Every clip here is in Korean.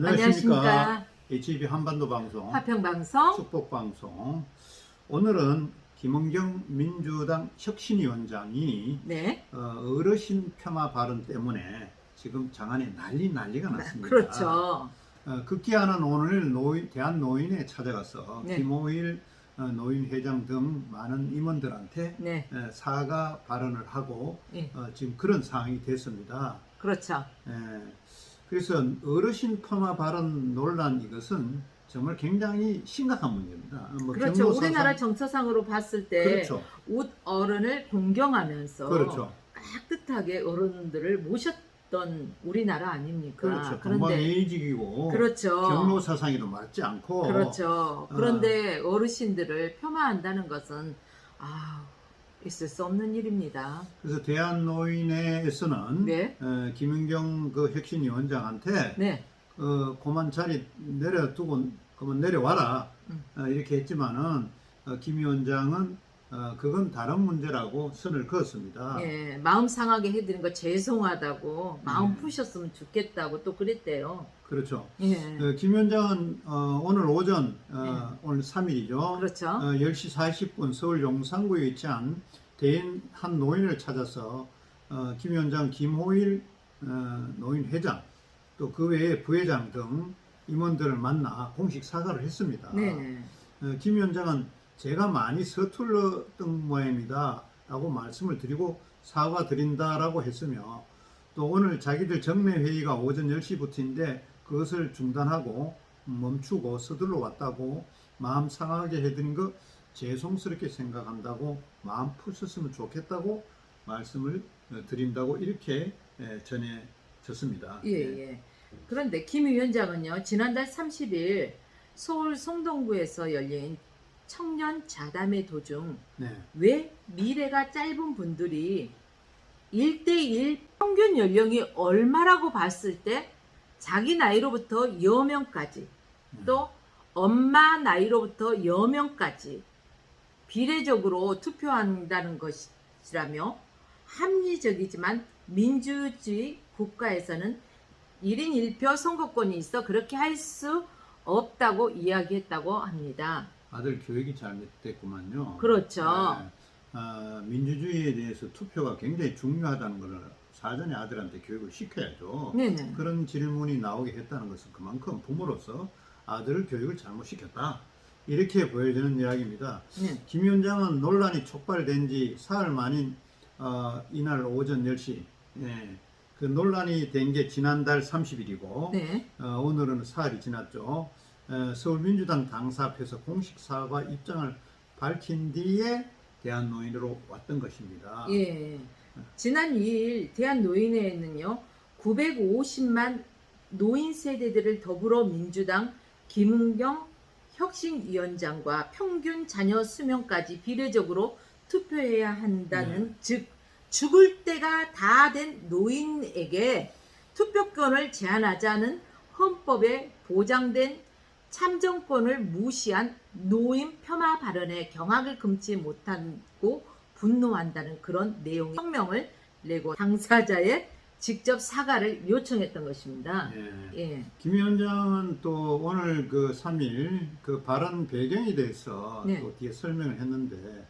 안녕하십니까. HB 한반도 방송, 화평방송. 축복 방송. 오늘은 김은경 민주당 혁신위원장이 네. 어르신 폄하 발언 때문에 지금 장안에 난리가 났습니다. 그렇죠. 급기야는 오늘 대한노인에 찾아가서 네. 김호일 노인 회장 등 많은 임원들한테 네. 사과 발언을 하고 예. 지금 그런 상황이 됐습니다. 그렇죠. 그래서 어르신 폄하 발언 논란, 이것은 정말 굉장히 심각한 문제입니다. 그렇죠. 우리나라 정서상으로 봤을 때 그렇죠. 웃 어른을 공경하면서 그렇죠. 깍듯하게 어른들을 모셨던 우리나라 아닙니까? 그렇죠. 그런데 건방예의직이고 그렇죠. 경로 사상에도 맞지 않고 그렇죠. 그런데 어르신들을 폄하한다는 것은 있을 수 없는 일입니다. 그래서 대한노인회에서는 네. 김은경 그 혁신위원장한테 네. 그만 자리 내려두고 그만 내려와라 이렇게 했지만은 김 위원장은 그건 다른 문제라고 선을 그었습니다. 예, 마음 상하게 해드린 거 죄송하다고, 마음 네. 푸셨으면 좋겠다고 또 그랬대요. 그렇죠. 예. 김 위원장은 오늘 오전 오늘 3일이죠. 그렇죠. 10시 40분 서울 용산구에 위치한 대인 한 노인을 찾아서 김 위원장, 김호일 노인 회장, 또 그 외에 부회장 등 임원들을 만나 공식 사과를 했습니다. 네네. 김 위원장은 제가 많이 서툴렀던 모양입니다 라고 말씀을 드리고 사과드린다라고 했으며, 또 오늘 자기들 정례 회의가 오전 10시부터인데 그것을 중단하고 멈추고 서둘러 왔다고 마음 상하게 해드린 거 죄송스럽게 생각한다고 마음 푸셨으면 좋겠다고 말씀을 드린다고 이렇게 전해졌습니다. 예. 그런데 김 위원장은요, 지난달 30일 서울 성동구에서 열린 청년 자담회 도중 왜 미래가 짧은 분들이 1대1 평균 연령이 얼마라고 봤을 때 자기 나이로부터 여명까지, 또 엄마 나이로부터 여명까지 비례적으로 투표한다는 것이라며, 합리적이지만 민주주의 국가에서는 1인 1표 선거권이 있어 그렇게 할 수 없다고 이야기했다고 합니다. 아들 교육이 잘못됐구만요. 그렇죠. 민주주의에 대해서 투표가 굉장히 중요하다는 것을 사전에 아들한테 교육을 시켜야죠. 네네. 그런 질문이 나오게 했다는 것은 그만큼 부모로서 아들 교육을 잘못시켰다, 이렇게 보여지는 이야기입니다. 네. 김 위원장은 논란이 촉발된 지 사흘 만인 이날 오전 10시, 그 논란이 된 게 지난달 30일이고 네. 오늘은 사흘이 지났죠. 서울민주당 당사 앞에서 공식 사과 입장을 밝힌 뒤에 대한노인으로 왔던 것입니다. 예. 지난 2일 대한노인회에는요, 950만 노인 세대들을 더불어민주당 김은경 혁신위원장과 평균 자녀 수명까지 비례적으로 투표해야 한다는, 즉 죽을 때가 다 된 노인에게 투표권을 제한하자는 헌법에 보장된 참정권을 무시한 노인 폄하 발언에 경악을 금치 못하고 분노한다는 그런 내용의 성명을 내고 당사자의 직접 사과를 요청했던 것입니다. 예. 김 위원장은 또 오늘 그 3일 그 발언 배경에 대해서 또 뒤에 설명을 했는데,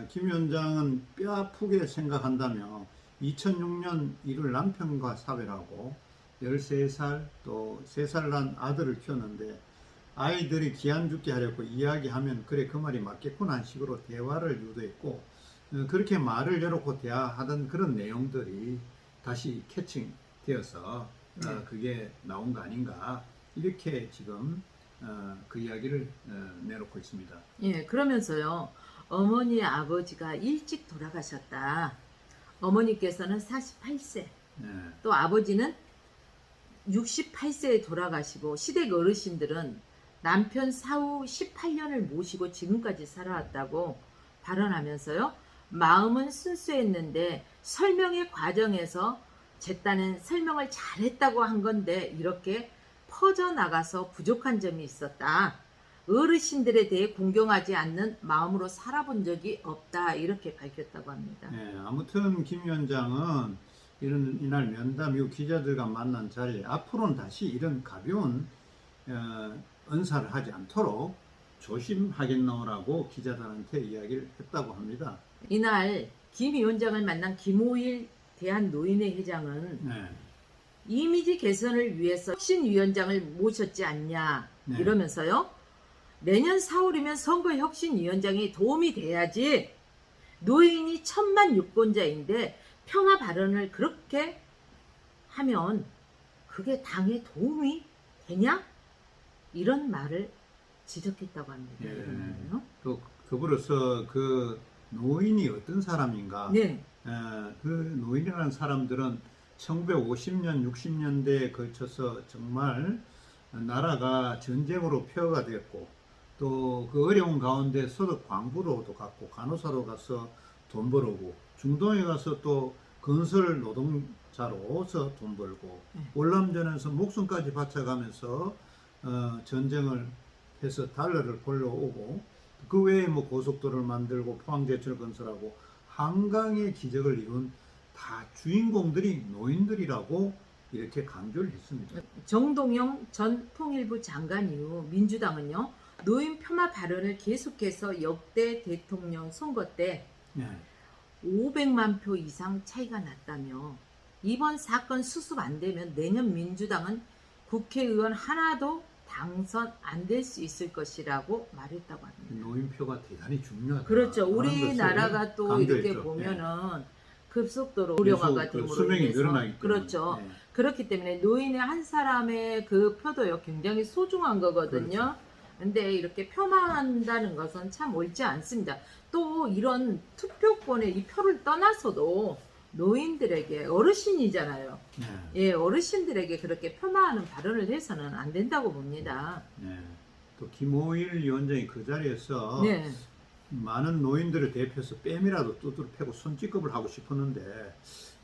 김 위원장은 뼈 아프게 생각한다며 2006년 이를 남편과 사별하고 13살 또 3살 난 아들을 키웠는데, 아이들이 기한 죽게 하려고 이야기하면 그래 그 말이 맞겠구나 하는 식으로 대화를 유도했고, 그렇게 말을 열어놓고 대화하던 그런 내용들이 다시 캐칭되어서 그게 나온 거 아닌가, 이렇게 지금 그 이야기를 내놓고 있습니다. 예, 그러면서요, 어머니 아버지가 일찍 돌아가셨다. 어머니께서는 48세, 또 아버지는 68세에 돌아가시고 시댁 어르신들은 남편 사후 18년을 모시고 지금까지 살아왔다고 발언하면서요, 마음은 순수했는데 설명의 과정에서 제 딴은 설명을 잘했다고 한 건데 이렇게 퍼져나가서 부족한 점이 있었다. 어르신들에 대해 공경하지 않는 마음으로 살아본 적이 없다, 이렇게 밝혔다고 합니다. 아무튼 김 위원장은 이날 면담 이후 기자들과 만난 자리에 앞으로는 다시 이런 가벼운 언사를 하지 않도록 조심하겠노라고 기자들한테 이야기를 했다고 합니다. 이날 김 위원장을 만난 김호일 대한노인회 회장은 네. 이미지 개선을 위해서 혁신위원장을 모셨지 않냐 네. 이러면서요. 내년 4월이면 선거혁신위원장이 도움이 돼야지. 노인이 천만 유권자인데 평화 발언을 그렇게 하면 그게 당에 도움이 되냐? 이런 말을 지적했다고 합니다. 예. 또 더불어서 그 노인이 어떤 사람인가? 네. 그 노인이라는 사람들은 1950년, 60년대에 걸쳐서 정말 나라가 전쟁으로 폐허가 됐고 또 그 어려운 가운데 소득 광부로도 갔고 간호사로 가서 돈 벌고 중동에 가서 또 건설 노동자로서 돈 벌고 월남전에서 목숨까지 바쳐가면서 전쟁을 해서 달러를 벌러오고 그 외에 뭐 고속도로를 만들고 포항제철 건설하고 한강의 기적을 이룬 다 주인공들이 노인들이라고 이렇게 강조를 했습니다. 정동영 전 통일부 장관 이후 민주당은요. 노인 폄하 발언을 계속해서 역대 대통령 선거 때 네. 500만 표 이상 차이가 났다며 이번 사건 수습 안 되면 내년 민주당은 국회의원 하나도 당선 안 될 수 있을 것이라고 말했다고 합니다. 노인표가 대단히 중요하다. 그렇죠. 우리나라가 또 강조했죠. 이렇게 보면은 급속도로 고령화가 그 됨으로 수명이 인해서 늘어나기 때문에. 그렇죠. 네. 그렇기 때문에 노인의 한 사람의 그 표도요 굉장히 소중한 거거든요. 그렇죠. 근데 이렇게 폄하한다는 것은 참 옳지 않습니다. 또 이런 투표권의 이 표를 떠나서도 노인들에게 어르신이잖아요. 네. 예, 어르신들에게 그렇게 폄하하는 발언을 해서는 안 된다고 봅니다. 네. 또 김호일 위원장이 그 자리에서 네, 많은 노인들을 대표해서 뺨이라도 두드려 패고 손찌검을 하고 싶었는데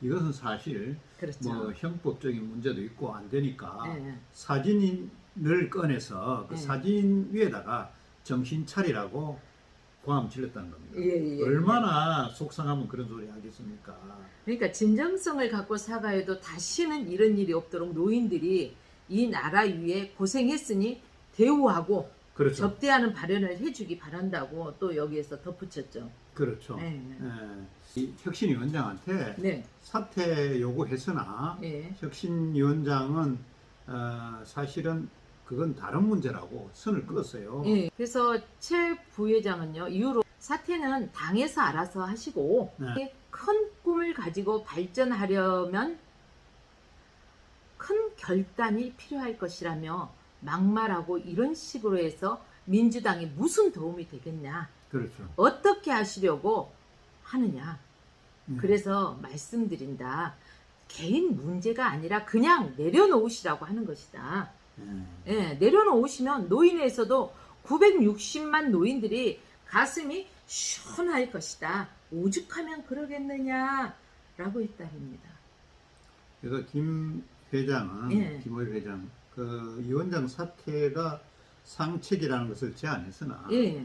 이것은 사실 그렇죠. 뭐 형법적인 문제도 있고 안 되니까 네. 사진을 꺼내서 그 네. 사진 위에다가 정신 차리라고 고함 질렀다는 겁니다. 예, 예. 얼마나 속상하면 그런 소리 하겠습니까? 그러니까 진정성을 갖고 사과해도 다시는 이런 일이 없도록 노인들이 이 나라 위에 고생했으니 대우하고 그렇죠. 접대하는 발언을 해주기 바란다고 또 여기에서 덧붙였죠. 그렇죠. 네. 이 혁신위원장한테 네. 사퇴 요구했으나 네. 혁신위원장은 사실은 그건 다른 문제라고 선을 그었어요. 예, 그래서 최 부회장은요 이후로 사퇴는 당에서 알아서 하시고 네. 큰 꿈을 가지고 발전하려면 큰 결단이 필요할 것이라며 막말하고 이런 식으로 해서 민주당에 무슨 도움이 되겠냐, 그렇죠. 어떻게 하시려고 하느냐. 네. 그래서 말씀드린다. 개인 문제가 아니라 그냥 내려놓으시라고 하는 것이다. 예, 내려놓으시면 노인에서도 960만 노인들이 가슴이 시원할 것이다. 오죽하면 그러겠느냐라고 했답니다. 그래서 김 회장은 예. 김호일 회장 그 위원장 사퇴가 상책이라는 것을 제안했으나 예,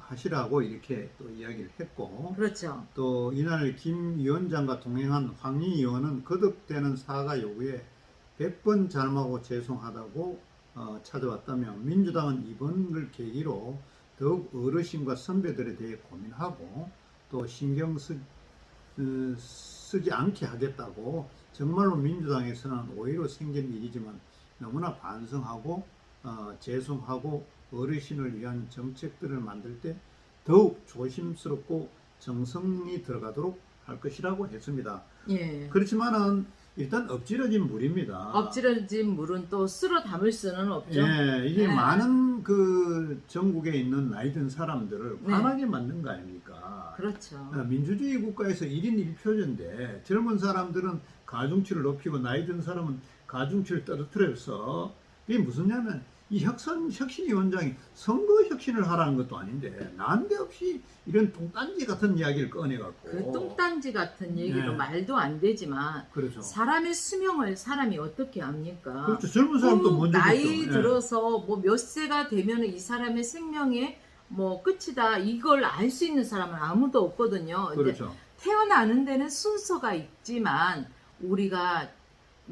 하시라고 이렇게 또 이야기를 했고 그렇죠. 또 이날 김 위원장과 동행한 황희 의원은 거듭되는 사과 요구에 100번 잘못하고 죄송하다고 찾아왔다며 민주당은 이번을 계기로 더욱 어르신과 선배들에 대해 고민하고 또 신경 쓰지 않게 하겠다고 정말로 민주당에서는 오해로 생긴 일이지만 너무나 반성하고 죄송하고 어르신을 위한 정책들을 만들 때 더욱 조심스럽고 정성이 들어가도록 할 것이라고 했습니다. 예. 그렇지만은 일단 엎질러진 물입니다. 엎질러진 물은 또 쓸어 담을 수는 없죠. 예, 이게 네. 많은 그 전국에 있는 나이 든 사람들을 네. 화나게 만든 거 아닙니까? 그렇죠. 민주주의 국가에서 1인 1표제인데 젊은 사람들은 가중치를 높이고 나이 든 사람은 가중치를 떨어뜨려서 이게 무슨냐면 이 혁신위원장이 선거 혁신을 하라는 것도 아닌데 난데없이 이런 똥딴지 같은 이야기를 꺼내갖고 그 똥딴지 같은 얘기로 네. 말도 안 되지만 그렇죠. 사람의 수명을 사람이 어떻게 압니까? 그렇죠. 젊은 사람도 먼저 나이 듣죠. 들어서 뭐 몇 세가 되면 이 사람의 생명의 뭐 끝이다 이걸 알 수 있는 사람은 아무도 없거든요. 근데 그렇죠. 태어나는 데는 순서가 있지만 우리가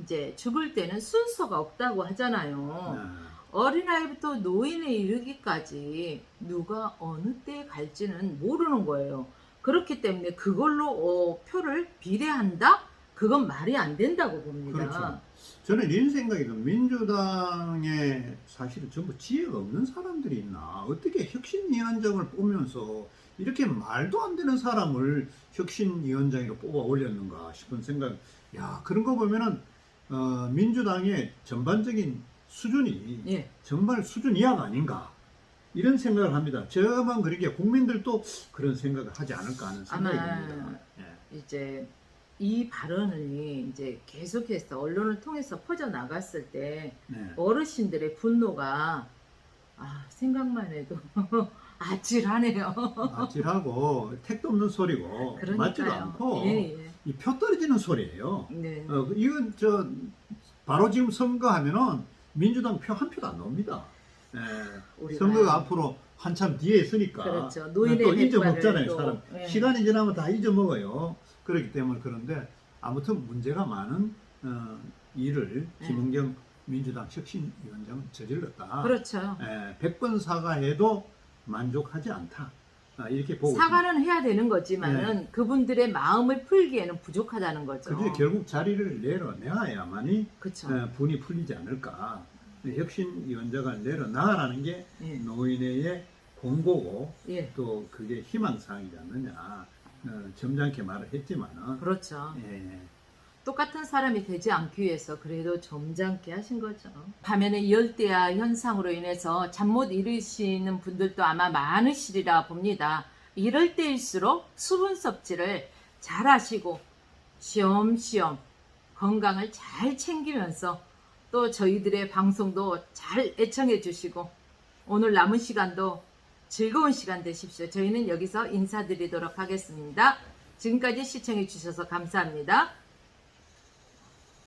이제 죽을 때는 순서가 없다고 하잖아요. 어린아이부터 노인에 이르기까지 누가 어느 때에 갈지는 모르는 거예요. 그렇기 때문에 그걸로 표를 비례한다? 그건 말이 안 된다고 봅니다. 그렇죠. 저는 이런 생각이죠. 민주당에 사실은 전부 지혜가 없는 사람들이 있나? 어떻게 혁신위원장을 뽑으면서 이렇게 말도 안 되는 사람을 혁신위원장으로 뽑아 올렸는가 싶은 생각. 야, 그런 거 보면은 민주당의 전반적인 수준이 예. 정말 수준 이하가 아닌가 이런 생각을 합니다. 저만 그러게 국민들도 그런 생각을 하지 않을까 하는 생각이 듭니다. 예. 이제 이 발언이 이제 계속해서 언론을 통해서 퍼져 나갔을 때 네. 어르신들의 분노가 생각만 해도 아찔하네요. 아찔하고 택도 없는 소리고 그러니까요. 맞지도 않고 예, 예. 이 표 떨어지는 소리예요. 네. 이건 바로 지금 선거하면은 민주당 표 한 표도 안 나옵니다. 예. 우리가- 선거가 앞으로 한참 뒤에 있으니까 그렇죠. 노인의 또 잊어먹잖아요. 또, 사람 예. 시간이 지나면 다 잊어먹어요. 그렇기 때문에 그런데 아무튼 문제가 많은 일을 예. 김은경 민주당 혁신위원장은 저질렀다. 그렇죠. 100번 사과해도 만족하지 않다. 이렇게 보고 사과는 해야 되는 거지만은 그분들의 마음을 풀기에는 부족하다는 거죠. 그게 결국 자리를 내야만이 그렇죠. 분이 풀리지 않을까. 혁신위원장을 내려놔라는 게 예. 노인회의 공고고 예. 또 그게 희망사항이지 않느냐. 점잖게 말을 했지만은 그렇죠. 예. 똑같은 사람이 되지 않기 위해서 그래도 점잖게 하신 거죠. 밤에는 열대야 현상으로 인해서 잠 못 이루시는 분들도 아마 많으시리라 봅니다. 이럴 때일수록 수분 섭취를 잘 하시고 쉬엄쉬엄 건강을 잘 챙기면서 또 저희들의 방송도 잘 애청해 주시고 오늘 남은 시간도 즐거운 시간 되십시오. 저희는 여기서 인사드리도록 하겠습니다. 지금까지 시청해 주셔서 감사합니다.